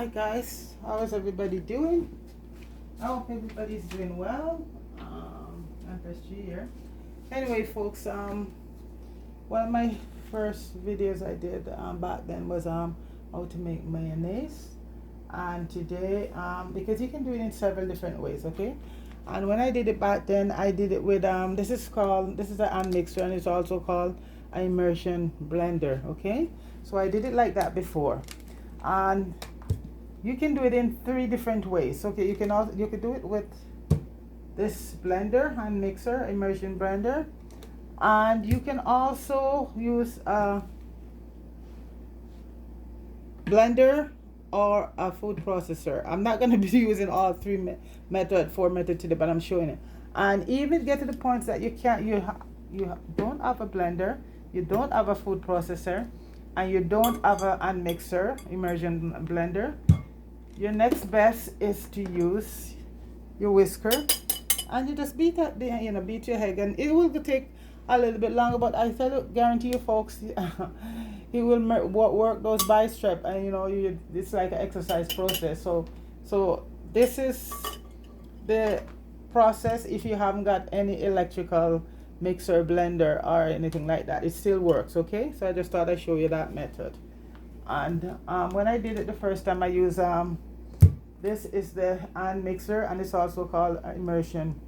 Hi guys, how is everybody doing? I hope everybody's doing well. Empress G here. Anyway, folks, one of my first videos I did back then was how to make mayonnaise, and today because you can do it in several different ways, okay? And when I did it back then, I did it with this is an hand mixer, and it's also called an immersion blender, okay? So I did it like that before, and you can do it in 3 different ways. Okay, you could do it with this blender and mixer, immersion blender, and you can also use a blender or a food processor. I'm not going to be using all 4 methods today, but I'm showing it. And even get to the point that you don't have a blender, you don't have a food processor, and you don't have a hand mixer, immersion blender. Your next best is to use your whisker, and you just beat your egg, and it will take a little bit longer, but I guarantee you folks, it will work those biceps, and it's like an exercise process. So this is the process. If you haven't got any electrical mixer, blender, or anything like that, it still works, okay? So I just thought I'd show you that method. And when I did it the first time, I used this is the hand mixer, and it's also called immersion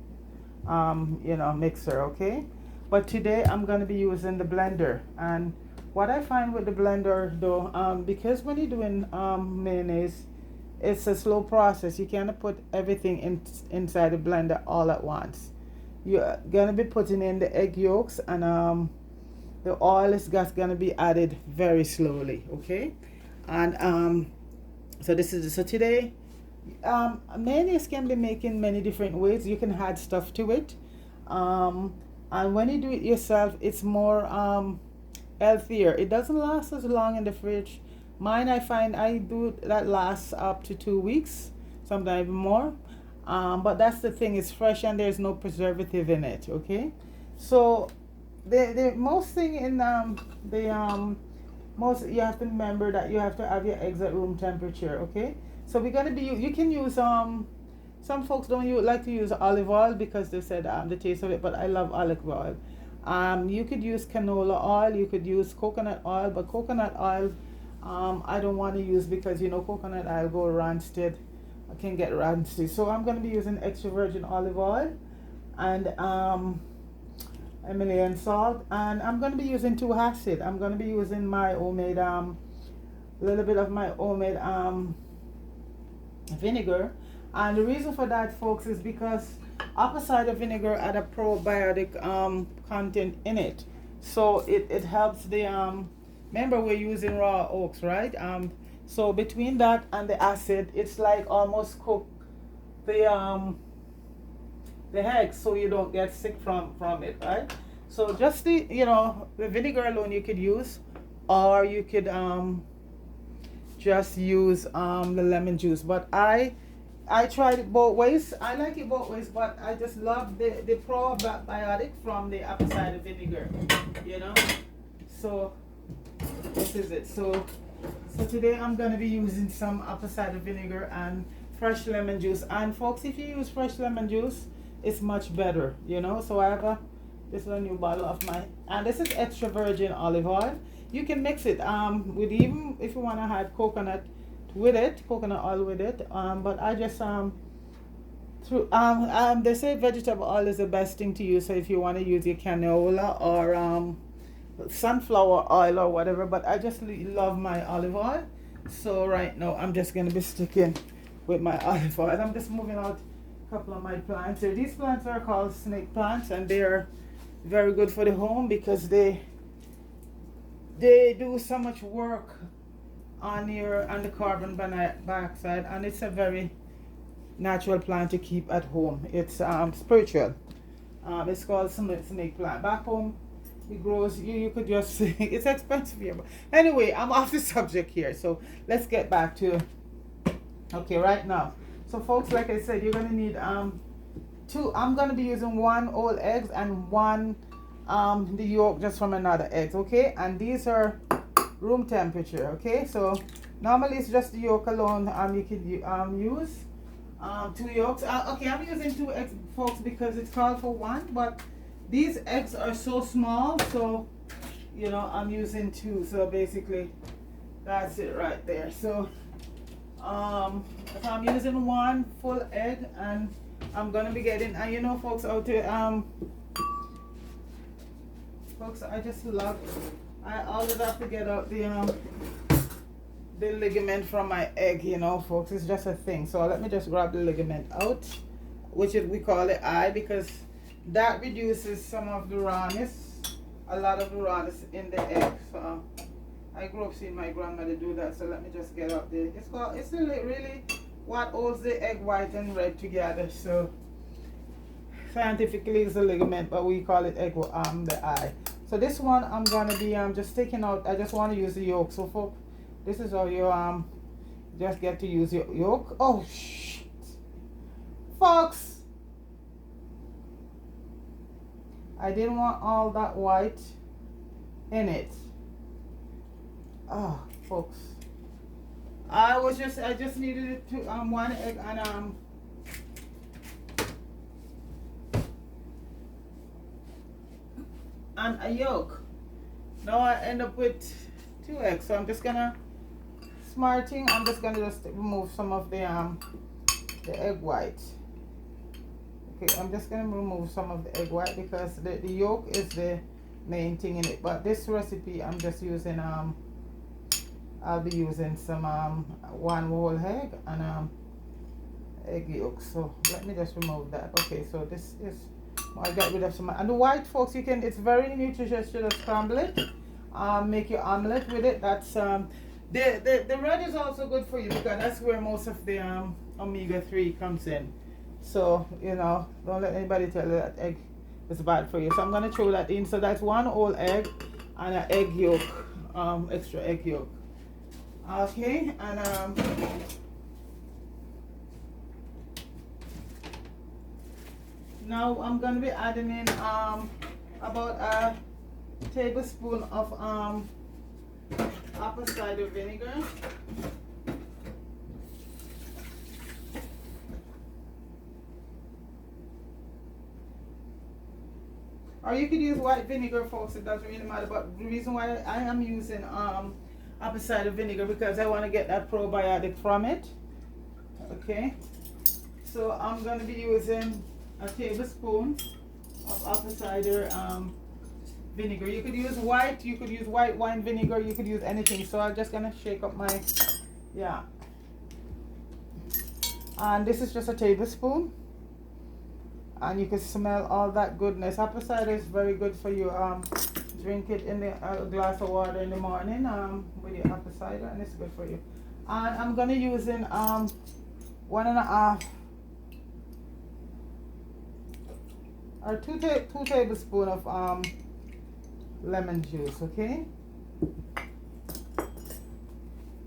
mixer, okay? But today I'm going to be using the blender. And what I find with the blender though, because when you're doing mayonnaise, it's a slow process. You can't put everything inside the blender all at once. You're going to be putting in the egg yolks, and the oil is just going to be added very slowly, okay? And so today mayonnaise can be made in many different ways. You can add stuff to it, and when you do it yourself, it's more healthier. It doesn't last as long in the fridge. Mine, I find I do that lasts up to 2 weeks, sometimes even more. But that's the thing, it's fresh and there's no preservative in it, okay? So the most thing in most, you have to remember that you have to have your eggs at room temperature, okay? So we're gonna be, you can use some folks don't like to use olive oil because they said the taste of it, but I love olive oil. You could use canola oil, you could use coconut oil, but coconut oil I don't want to use because coconut oil go rancid. I can get rancid. So I'm gonna be using extra virgin olive oil and Himalayan salt, and I'm gonna be using 2 acid. I'm gonna be using my homemade little bit of my homemade vinegar. And the reason for that, folks, is because apple cider vinegar had a probiotic content in it, so it helps the remember we're using raw oaks, right? So between that and the acid, it's like almost cook the eggs so you don't get sick from it, right? So just the vinegar alone you could use, or you could just use the lemon juice. But I tried it both ways. I like it both ways, but I just love the probiotic from the apple cider vinegar, so this is it. So today I'm going to be using some apple cider vinegar and fresh lemon juice. And folks, if you use fresh lemon juice, it's much better, So I have this is a new bottle of and this is extra virgin olive oil. You can mix it with, even if you want to add coconut oil with it, but I just they say vegetable oil is the best thing to use. So if you want to use your canola or sunflower oil or whatever, but I just love my olive oil. So right now I'm just going to be sticking with my olive oil. I'm just moving out a couple of my plants here. These plants are called snake plants, and they're very good for the home because they do so much work on the carbon dioxide, and it's a very natural plant to keep at home. It's spiritual. It's called snake plant. Back home it grows, you could just it's expensive here, but anyway, I'm off the subject here, so let's get back to right now. So folks, like I said, you're gonna need 2. I'm gonna be using 1 whole eggs and 1 the yolk just from another egg, okay? And these are room temperature. Okay, so normally it's just the yolk alone. You can use 2 yolks. Okay, I'm using 2 eggs, folks, because it's called for 1, but these eggs are so small, so you know I'm using 2. So basically, that's it right there. So if I'm using 1 full egg, and I'm gonna be getting, and you know, folks, out there, folks, I just love. I always have to get out the ligament from my egg, you know, folks. It's just a thing. So let me just grab the ligament out, which is, we call it eye, because that reduces some of the rawness, a lot of the rawness in the egg. So I grew up seeing my grandmother do that. So let me just get out there. It's really what holds the egg white and red together. So scientifically it's a ligament, but we call it egg the eye. So this one I'm gonna be just taking out. I just want to use the yolk. So folks, this is how you just get to use your yolk. Oh shit, folks, I didn't want all that white in it. Oh, folks, I just needed it to 1 egg and a yolk. Now I end up with 2 eggs. So I'm just gonna smarting. I'm just gonna remove some of the egg white. Okay, I'm just gonna remove some of the egg white because the yolk is the main thing in it. But this recipe, I'm just using I'll be using some 1 whole egg and egg yolk. So let me just remove that. Okay, so this is, I got rid of some, and the white, folks, you can, it's very nutritious. You just scramble it, make your omelet with it. That's the red is also good for you because that's where most of the omega-3 comes in. So you know, don't let anybody tell you that egg is bad for you. So I'm gonna throw that in. So that's 1 whole egg and an egg yolk, extra egg yolk. Okay, and now I'm gonna be adding in about a tablespoon of apple cider vinegar. Or you could use white vinegar, folks, it doesn't really matter. But the reason why I am using apple cider vinegar, because I want to get that probiotic from it. Okay, so I'm going to be using a tablespoon of apple cider vinegar. You could use white wine vinegar, you could use anything. So I'm just going to shake up my, yeah. And this is just a tablespoon. And you can smell all that goodness. Apple cider is very good for you. Drink it in a glass of water in the morning with your apple cider, and it's good for you. And I'm gonna use in 1.5 or 2 tablespoons of lemon juice. Okay.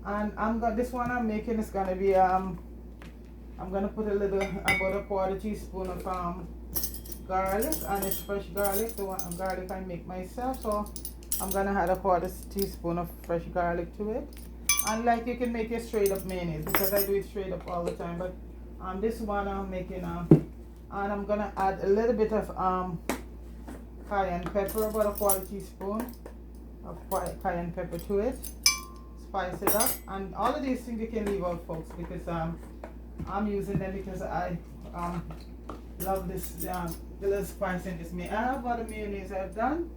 And this one I'm making is gonna be I'm gonna put about a 1/4 teaspoon of garlic, and it's fresh garlic, the one garlic I make myself. So I'm gonna add a 1/4 teaspoon of fresh garlic to it. And like, you can make it straight up mayonnaise, because I do it straight up all the time. But this one I'm making and I'm gonna add a little bit of cayenne pepper, about a 1/4 teaspoon of cayenne pepper to it. Spice it up, and all of these things you can leave out, folks, because I'm using them because I love this the little spice in this. I have other mayonnaise I've done,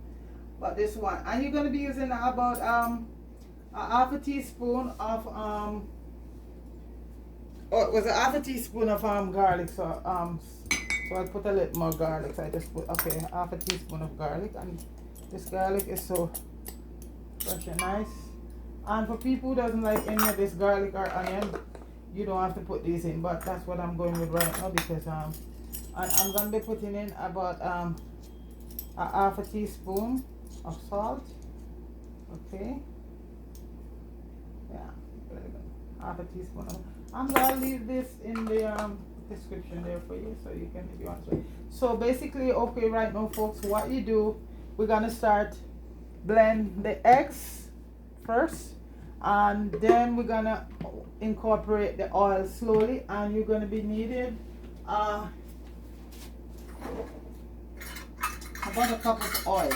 but this one, and you're gonna be using about a 1/2 teaspoon of or it was a 1/2 teaspoon of garlic. So so I put a little more garlic. So I just put, okay, 1/2 teaspoon of garlic, and this garlic is so fresh and nice. And for people who doesn't like any of this garlic or onion, you don't have to put these in, but that's what I'm going with right now, because and I'm gonna be putting in about a 1/2 teaspoon of salt. Okay, yeah, 1/2 teaspoon of, I'm gonna leave this in the description there for you, so you can, if you want to. So basically, okay, right now, folks, what you do, we're gonna start blend the eggs first, and then we're gonna incorporate the oil slowly, and you're gonna be needing about a cup of oil.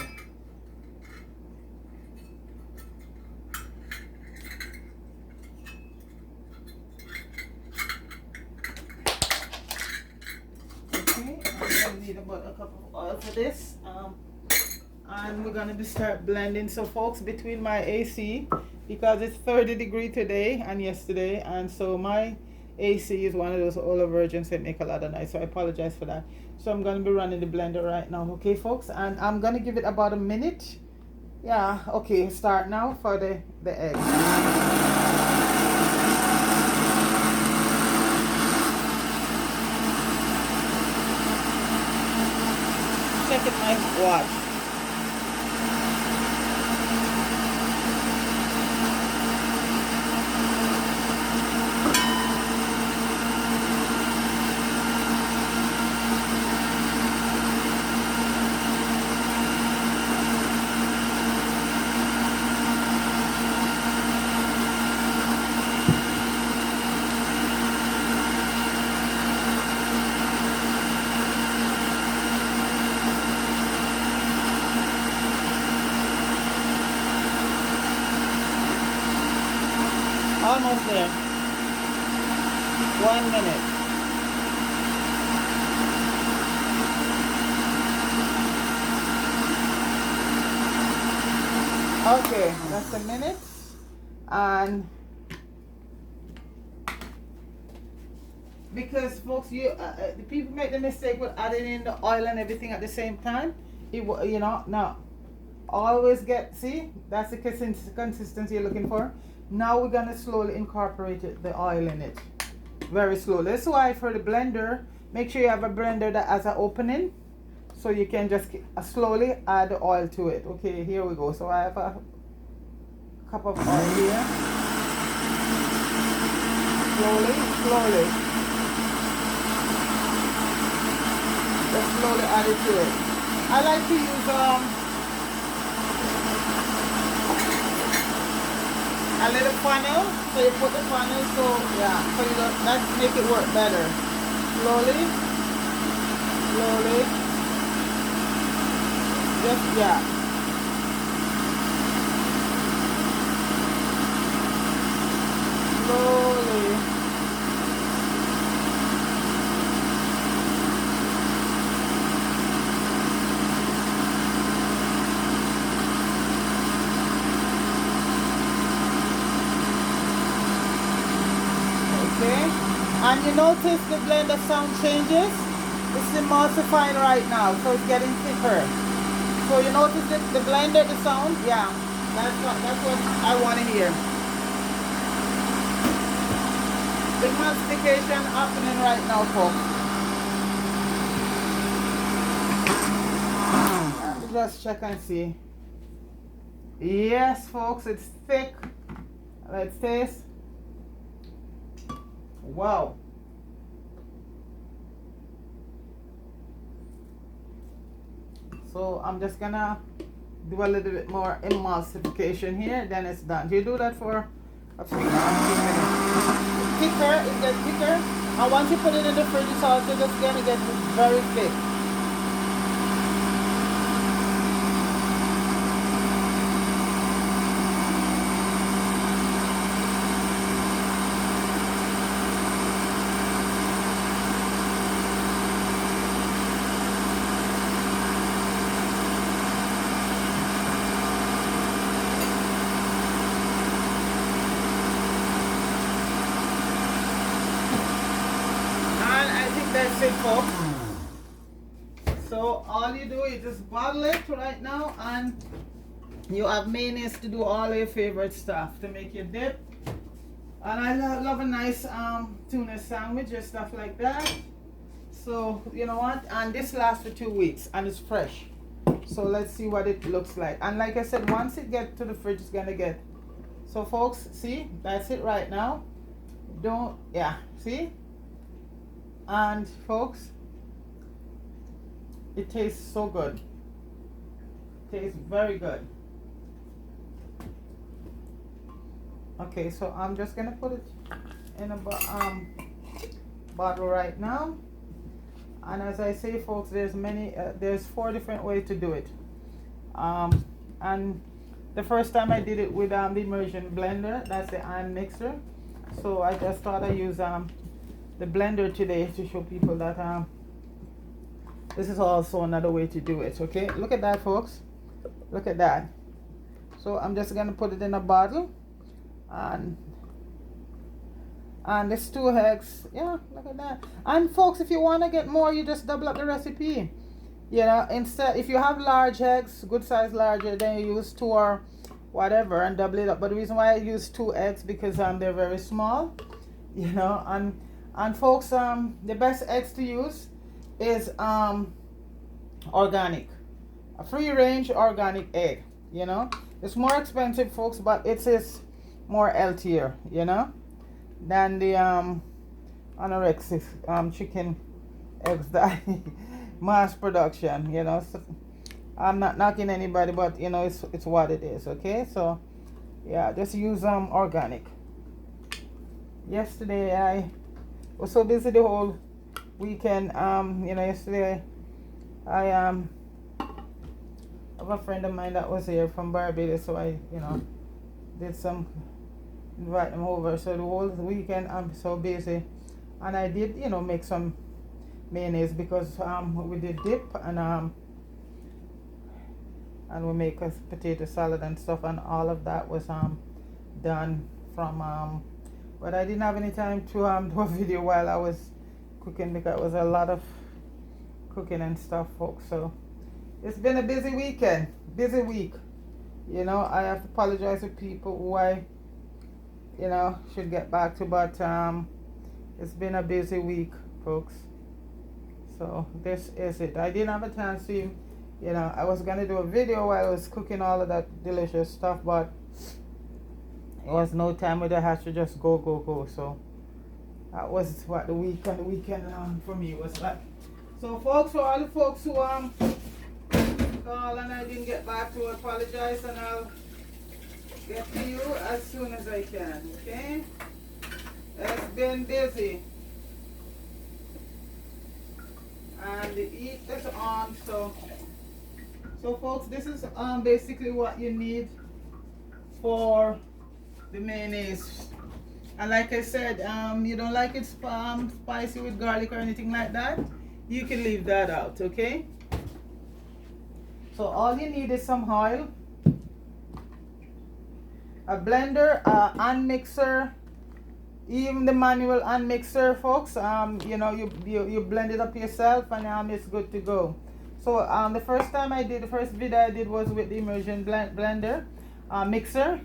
Okay, I'm gonna need about a cup of oil for this. And we're gonna be start blending. So folks, between my AC, because it's 30 degree today and yesterday, and so my AC is one of those Ola Virgins that make a lot of noise, so I apologize for that. So I'm gonna be running the blender right now, okay folks, and I'm gonna give it about a minute. Yeah, okay, start now for the egg. Checking my watch. Almost there. 1 minute. Okay, that's a minute. And because folks, the people make the mistake with adding in the oil and everything at the same time. You know, now always get, see, that's the consistency you're looking for. Now we're gonna slowly incorporate the oil in it, very slowly. That's why for the blender, make sure you have a blender that has an opening, so you can just slowly add the oil to it. Okay, here we go. So I have a cup of oil here. Slowly, slowly. Just slowly add it to it. I like to use a little funnel, so you put the funnel, so yeah, so you don't, that make it work better. Slowly, slowly, just yeah. Slowly. And you notice the blender sound changes. It's emulsifying right now, so it's getting thicker. So you notice the blender, the sound, yeah. That's what I want to hear. The emulsification happening right now, folks. Let me just check and see. Yes, folks, it's thick. Let's taste. Wow. So I'm just gonna do a little bit more emulsification here, then it's done. You do that for a few minutes. It's thicker, it gets thicker, and once you put it in the fridge, it's also just gonna get very thick. That's it, folks. So all you do is just bottle it right now, and you have mayonnaise to do all your favorite stuff to make your dip. And I love a nice tuna sandwich or stuff like that. So you know what, and this lasts for 2 weeks and it's fresh. So let's see what it looks like. And like I said, once it gets to the fridge, it's gonna get. So folks, see, that's it right now. Don't, yeah, see. And folks, it tastes so good. Tastes very good. Okay, so I'm just gonna put it in a bottle right now. And as I say, folks, there's 4 different ways to do it. And the first time I did it with the immersion blender, that's the iron mixer. So I just thought I'd use the blender today to show people that this is also another way to do it. Okay, look at that, folks. Look at that. So I'm just gonna put it in a bottle, and there's 2 eggs. Yeah, look at that. And folks, if you want to get more, you just double up the recipe. You know, instead, if you have large eggs, good size larger, then you use 2 or whatever and double it up. But the reason why I use 2 eggs because they're very small. You know, and folks, the best eggs to use is organic, a free range organic egg. You know, it's more expensive, folks, but it is more healthier, you know, than the anorexic chicken eggs that mass production, you know. So I'm not knocking anybody, but you know, it's what it is. Okay, so yeah, just use organic. Yesterday I was so busy the whole weekend. You know, yesterday I have a friend of mine that was here from Barbados, so I, you know, did some invite them over. So the whole weekend I'm so busy, and I did, you know, make some mayonnaise because we did dip, and we make a potato salad and stuff, and all of that was done from but I didn't have any time to do a video while I was cooking because it was a lot of cooking and stuff, folks. So it's been a busy weekend, busy week. You know, I have to apologize to people who I, you know, should get back to, but it's been a busy week, folks. So this is it. I didn't have a chance to, you know, I was gonna do a video while I was cooking all of that delicious stuff, but it was no time with the hatch to just go. So that was what the weekend for me was like. So folks, for all the folks who call and I didn't get back to, apologize, and I'll get to you as soon as I can. Okay? It's been busy, and the heat is on. So folks, this is basically what you need for the mayonnaise. And like I said, you don't like it spicy with garlic or anything like that, you can leave that out. Okay, so all you need is some oil, a blender, hand mixer, even the manual hand mixer, folks. You know, you blend it up yourself, and it's good to go. So the first video I did was with the immersion blender mixer,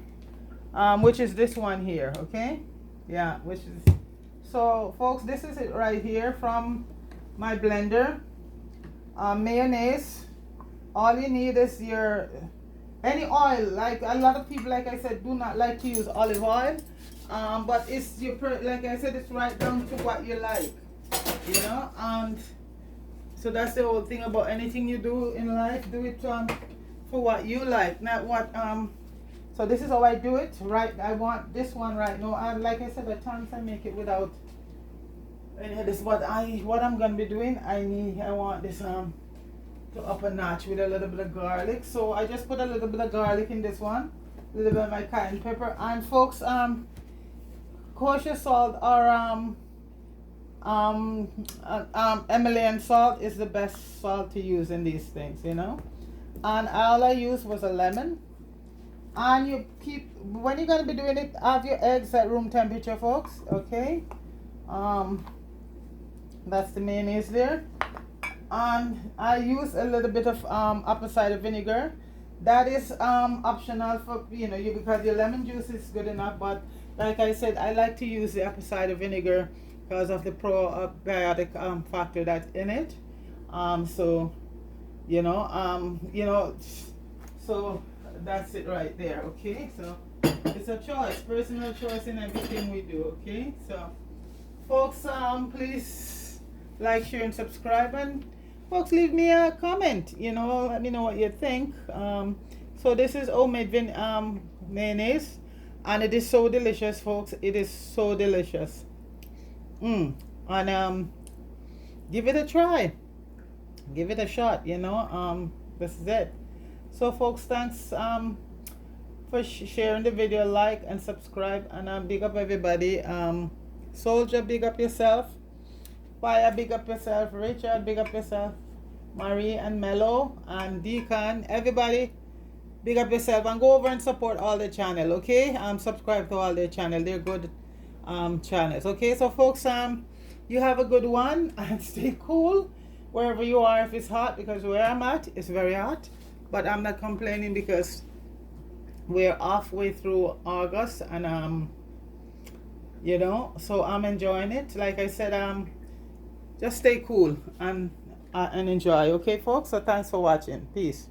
which is this one here. Okay, yeah, which is, so folks, this is it right here from my blender. Mayonnaise, all you need is your any oil. Like a lot of people, like I said, do not like to use olive oil, but it's like I said, it's right down to what you like, you know. And so that's the whole thing about anything you do in life, do it for what you like, not what so this is how I do it, right? I want this one right now, and like I said, at times I make it without any of this. What I'm gonna be doing, I want this to up a notch with a little bit of garlic. So I just put a little bit of garlic in this one, a little bit of my cayenne pepper, and folks, kosher salt or Himalayan salt is the best salt to use in these things, you know. And all I used was a lemon. And you keep, when you're going to be doing it, have your eggs at room temperature, folks. Okay, that's the mayonnaise there. And I use a little bit of apple cider vinegar. That is optional for, you know, because your lemon juice is good enough, but like I said, I like to use the apple cider vinegar because of the probiotic factor that's in it. So so that's it right there. Okay, so it's a choice, personal choice in everything we do. Okay, so folks, please like, share, and subscribe, and folks, leave me a comment, you know, let me know what you think. So this is homemade mayonnaise. And it is so delicious, folks. It is so delicious. And give it a try, give it a shot, you know. This is it. So folks, thanks for sharing the video, like and subscribe, and big up everybody. Soldier, big up yourself. Fire, big up yourself. Richard, big up yourself. Marie and Mello and Deacon, everybody, big up yourself, and go over and support all the channel, okay? Subscribe to all their channel. They're good channels, okay? So folks, you have a good one and stay cool wherever you are. If it's hot, because where I'm at it's very hot, but I'm not complaining because we're halfway through August, and you know, so I'm enjoying it. Like I said, just stay cool and enjoy, okay folks? So thanks for watching. Peace.